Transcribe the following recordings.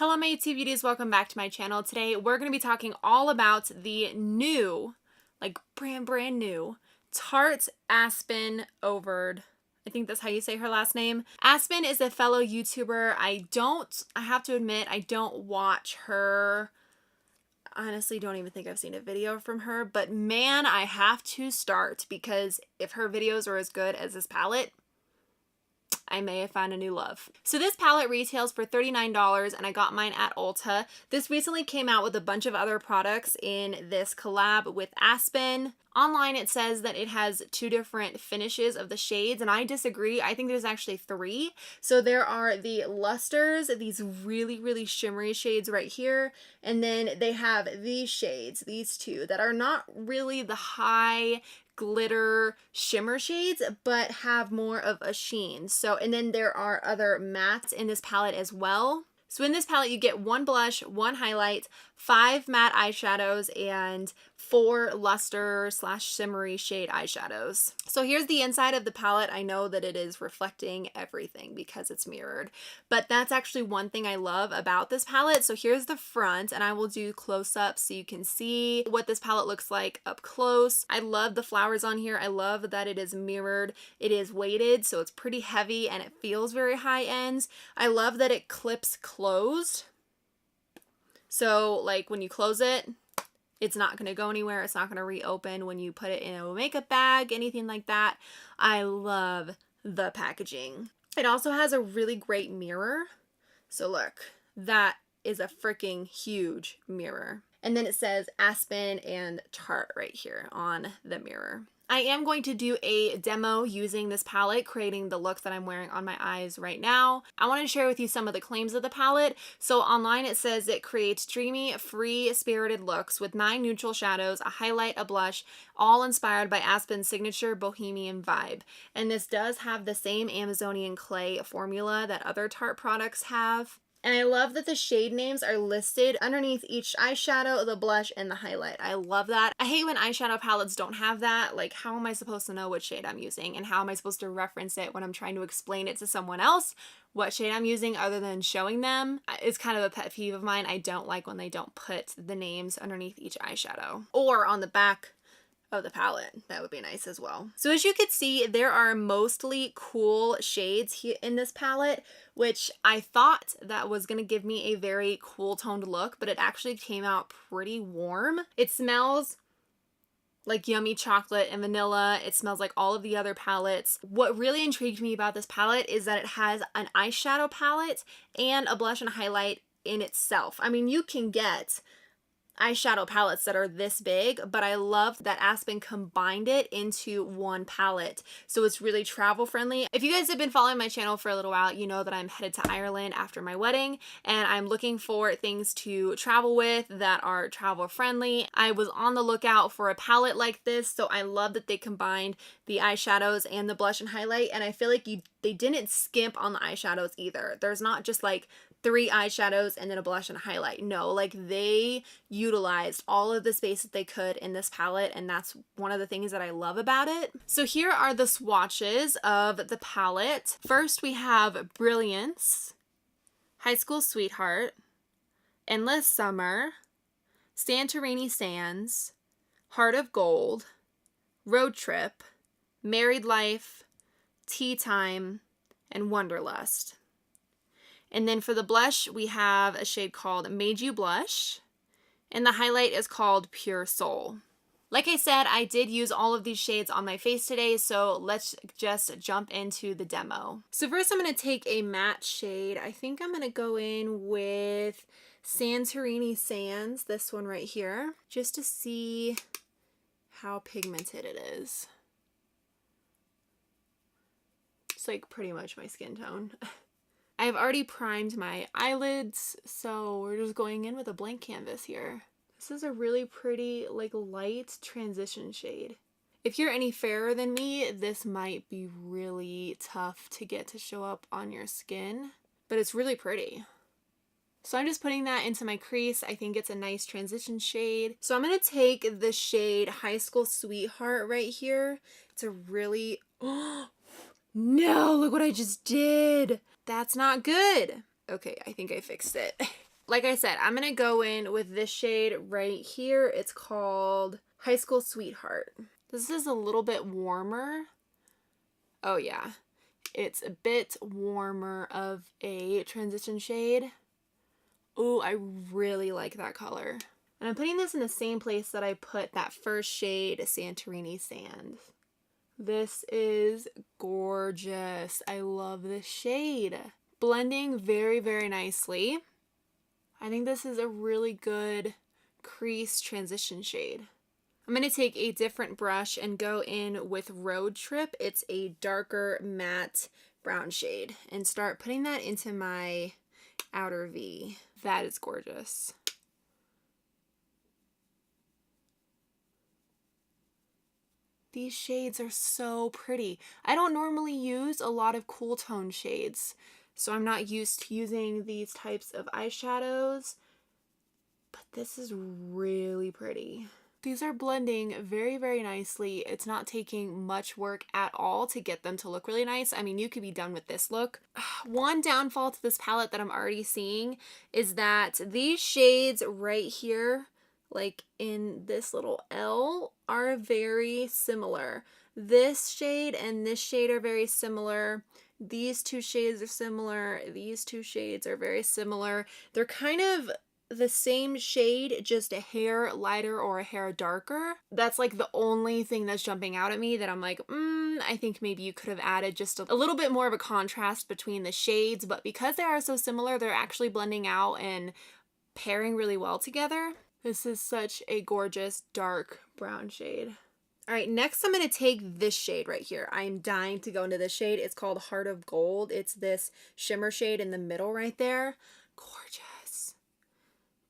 Hello my YouTube beauties, welcome back to my channel. Today we're going to be talking all about the new, like brand new, Tarte Aspyn Ovard. I think that's how you say her last name. Aspyn is a fellow YouTuber. I have to admit, I don't watch her. Honestly, don't even think I've seen a video from her, but man, I have to start because if her videos are as good as this palette, I may have found a new love. So this palette retails for $39 and I got mine at Ulta. This recently came out with a bunch of other products in this collab with Aspyn. Online it says that it has two different finishes of the shades and I disagree. I think there's actually three. So there are the lusters, these really shimmery shades right here, and then they have these shades, these two, that are not really the high glitter shimmer shades but have more of a sheen. So, and then there are other mattes in this palette as well. So in this palette you get one blush, one highlight, 5 matte eyeshadows, and 4 luster / shimmery shade eyeshadows. So here's the inside of the palette. I know that it is reflecting everything because it's mirrored, but that's actually one thing I love about this palette. So here's the front, and I will do close-up so you can see what this palette looks like up close. I love the flowers on here. I love that it is mirrored. It is weighted, so it's pretty heavy and it feels very high-end. I love that it clips closed. So like when you close it, it's not going to go anywhere. It's not going to reopen when you put it in a makeup bag, anything like that. I love the packaging. It also has a really great mirror. So look, that is a freaking huge mirror. And then it says Aspyn and Tarte right here on the mirror. I am going to do a demo using this palette, creating the look that I'm wearing on my eyes right now. I want to share with you some of the claims of the palette. So online it says it creates dreamy, free-spirited looks with 9 neutral shadows, a highlight, a blush, all inspired by Aspyn's signature bohemian vibe. And this does have the same Amazonian clay formula that other Tarte products have. And I love that the shade names are listed underneath each eyeshadow, the blush, and the highlight. I love that. I hate when eyeshadow palettes don't have that. Like, how am I supposed to know what shade I'm using? And how am I supposed to reference it when I'm trying to explain it to someone else, what shade I'm using, other than showing them? It's kind of a pet peeve of mine. I don't like when they don't put the names underneath each eyeshadow or on the back of the palette. That would be nice as well. So as you can see, there are mostly cool shades here in this palette, which I thought that was going to give me a very cool toned look, but it actually came out pretty warm. It smells like yummy chocolate and vanilla. It smells like all of the other palettes. What really intrigued me about this palette is that it has an eyeshadow palette and a blush and highlight in itself. I mean, you can get eyeshadow palettes that are this big, but I love that Aspyn combined it into one palette, so it's really travel friendly. If you guys have been following my channel for a little while, you know that I'm headed to Ireland after my wedding and I'm looking for things to travel with that are travel friendly. I was on the lookout for a palette like this, so I love that they combined the eyeshadows and the blush and highlight, and I feel like they didn't skimp on the eyeshadows either. There's not just like 3 eyeshadows and then a blush and a highlight. No, like they utilized all of the space that they could in this palette, and that's one of the things that I love about it. So here are the swatches of the palette. First we have Brilliance, High School Sweetheart, Endless Summer, Santorini Sands, Heart of Gold, Road Trip, Married Life, Tea Time, and Wanderlust. And then for the blush, we have a shade called Made You Blush, and the highlight is called Pure Soul. Like I said, I did use all of these shades on my face today, so let's just jump into the demo. So first I'm going to take a matte shade. I think I'm going to go in with Santorini Sands, this one right here, just to see how pigmented it is. It's like pretty much my skin tone. I've already primed my eyelids, so we're just going in with a blank canvas here. This is a really pretty, like, light transition shade. If you're any fairer than me, this might be really tough to get to show up on your skin, but it's really pretty. So I'm just putting that into my crease. I think it's a nice transition shade. So I'm going to take the shade High School Sweetheart right here. It's a really... Oh, no, look what I just did. That's not good. Okay, I think I fixed it. Like I said, I'm going to go in with this shade right here. It's called High School Sweetheart. This is a little bit warmer. Oh yeah, it's a bit warmer of a transition shade. Ooh, I really like that color. And I'm putting this in the same place that I put that first shade, Santorini Sand. This is gorgeous. I love this shade. Blending very, very nicely. I think this is a really good crease transition shade. I'm going to take a different brush and go in with Road Trip. It's a darker matte brown shade, and start putting that into my outer V. That is gorgeous. These shades are so pretty. I don't normally use a lot of cool tone shades, so I'm not used to using these types of eyeshadows, but this is really pretty. These are blending very, very nicely. It's not taking much work at all to get them to look really nice. I mean, you could be done with this look. One downfall to this palette that I'm already seeing is that these shades right here, like in this little L, are very similar. This shade and this shade are very similar. These two shades are similar. These two shades are very similar. They're kind of the same shade, just a hair lighter or a hair darker. That's like the only thing that's jumping out at me that I'm like, I think maybe you could have added just a little bit more of a contrast between the shades, but because they are so similar, they're actually blending out and pairing really well together. This is such a gorgeous dark brown shade. All right, next I'm going to take this shade right here. I am dying to go into this shade. It's called Heart of Gold. It's this shimmer shade in the middle right there. Gorgeous.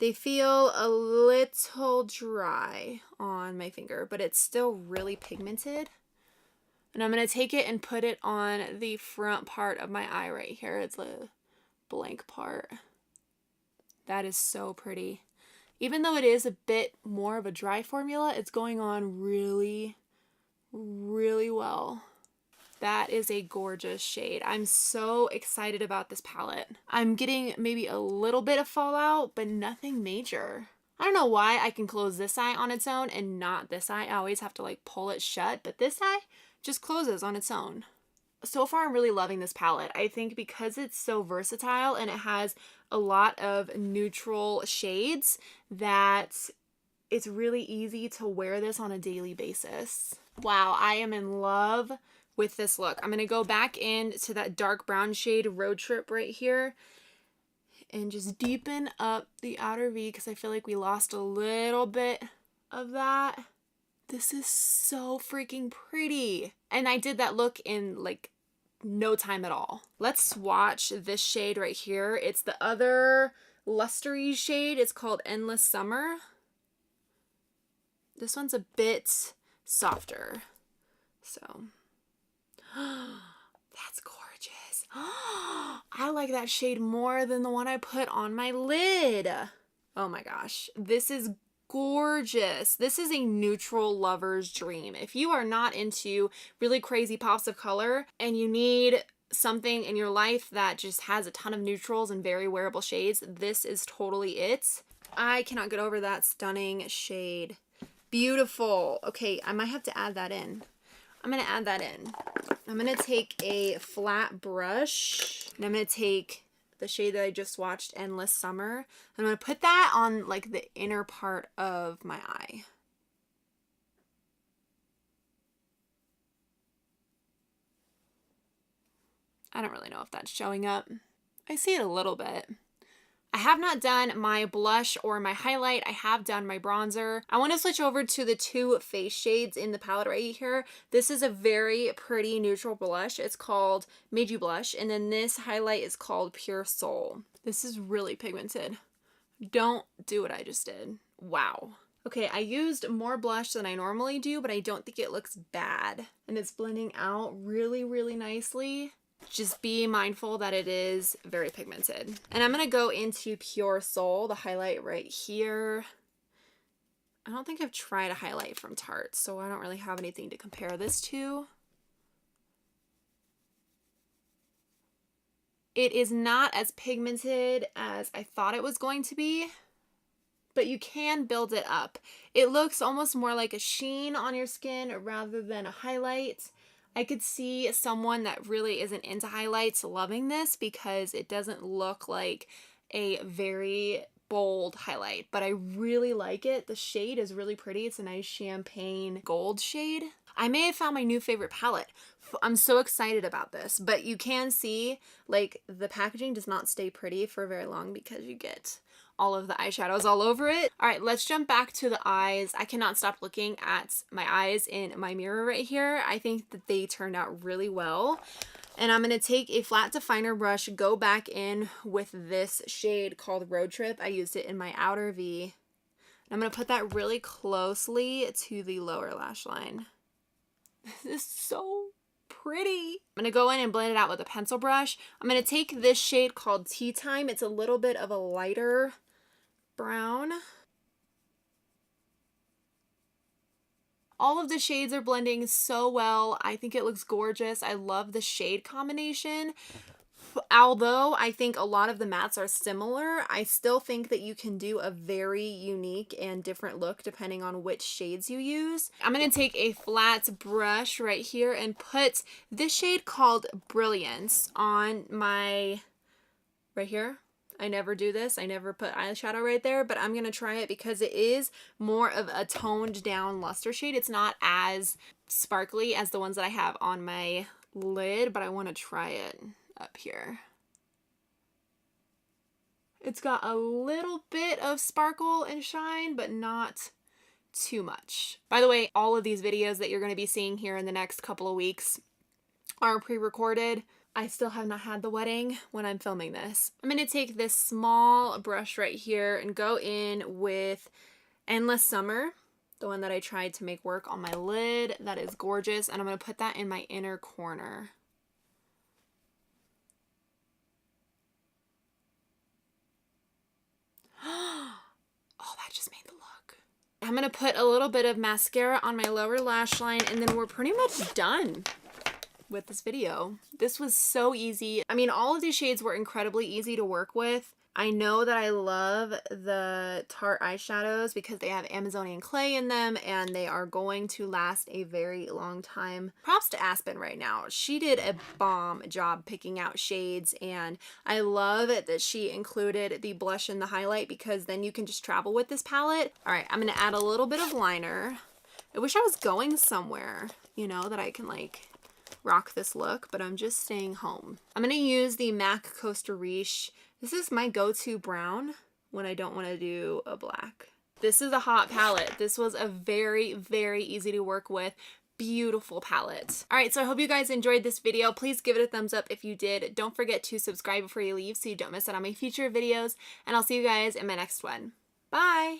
They feel a little dry on my finger, but it's still really pigmented. And I'm going to take it and put it on the front part of my eye right here. It's the blank part. That is so pretty. Even though it is a bit more of a dry formula, it's going on really, really well. That is a gorgeous shade. I'm so excited about this palette. I'm getting maybe a little bit of fallout, but nothing major. I don't know why I can close this eye on its own and not this eye. I always have to like pull it shut, but this eye just closes on its own. So far, I'm really loving this palette. I think because it's so versatile and it has a lot of neutral shades that it's really easy to wear this on a daily basis. Wow, I am in love with this look. I'm going to go back into that dark brown shade Road Trip right here and just deepen up the outer V because I feel like we lost a little bit of that. This is so freaking pretty. And I did that look in like no time at all. Let's swatch this shade right here. It's the other lustery shade. It's called Endless Summer. This one's a bit softer. So, that's gorgeous. I like that shade more than the one I put on my lid. Oh my gosh. This is gorgeous. This is a neutral lover's dream. If you are not into really crazy pops of color and you need something in your life that just has a ton of neutrals and very wearable shades, this is totally it. I cannot get over that stunning shade. Beautiful. Okay, I might have to add that in. I'm going to add that in. I'm going to take a flat brush and I'm going to take the shade that I just swatched, Endless Summer. I'm going to put that on like the inner part of my eye. I don't really know if that's showing up. I see it a little bit. I have not done my blush or my highlight. I have done my bronzer. I want to switch over to the two face shades in the palette right here. This is a very pretty neutral blush. It's called Made You Blush. And then this highlight is called Pure Soul. This is really pigmented. Don't do what I just did. Wow. Okay, I used more blush than I normally do, but I don't think it looks bad. And it's blending out really, really nicely. Just be mindful that it is very pigmented. And I'm going to go into Pure Soul, the highlight right here. I don't think I've tried a highlight from Tarte, so I don't really have anything to compare this to. It is not as pigmented as I thought it was going to be, but you can build it up. It looks almost more like a sheen on your skin rather than a highlight. I could see someone that really isn't into highlights loving this because it doesn't look like a very bold highlight, but I really like it. The shade is really pretty. It's a nice champagne gold shade. I may have found my new favorite palette. I'm so excited about this, but you can see like the packaging does not stay pretty for very long because you get all of the eyeshadows all over it. All right, let's jump back to the eyes. I cannot stop looking at my eyes in my mirror right here. I think that they turned out really well. And I'm going to take a flat definer brush, go back in with this shade called Road Trip. I used it in my outer V. I'm going to put that really closely to the lower lash line. This is so pretty. I'm going to go in and blend it out with a pencil brush. I'm going to take this shade called Tea Time. It's a little bit of a lighter brown. All of the shades are blending so well. I think it looks gorgeous. I love the shade combination. Although I think a lot of the mattes are similar, I still think that you can do a very unique and different look depending on which shades you use. I'm going to take a flat brush right here and put this shade called Brilliance on my, right here. I never do this. I never put eyeshadow right there, but I'm going to try it because it is more of a toned down luster shade. It's not as sparkly as the ones that I have on my lid, but I want to try it up here. It's got a little bit of sparkle and shine, but not too much. By the way, all of these videos that you're going to be seeing here in the next couple of weeks are pre-recorded. I still have not had the wedding when I'm filming this. I'm going to take this small brush right here and go in with Endless Summer, the one that I tried to make work on my lid. That is gorgeous. And I'm going to put that in my inner corner. Oh, that just made the look. I'm going to put a little bit of mascara on my lower lash line, and then we're pretty much done with this video. This was so easy. I mean, all of these shades were incredibly easy to work with. I know that I love the Tarte eyeshadows because they have Amazonian clay in them and they are going to last a very long time. Props to Aspyn right now. She did a bomb job picking out shades, and I love it that she included the blush and the highlight because then you can just travel with this palette. All right, I'm going to add a little bit of liner. I wish I was going somewhere, you know, that I can like rock this look, but I'm just staying home. I'm going to use the MAC Costa Riche. This is my go-to brown when I don't want to do a black. This is a hot palette. This was a very, very easy to work with, beautiful palette. All right, so I hope you guys enjoyed this video. Please give it a thumbs up if you did. Don't forget to subscribe before you leave so you don't miss out on my future videos, and I'll see you guys in my next one. Bye!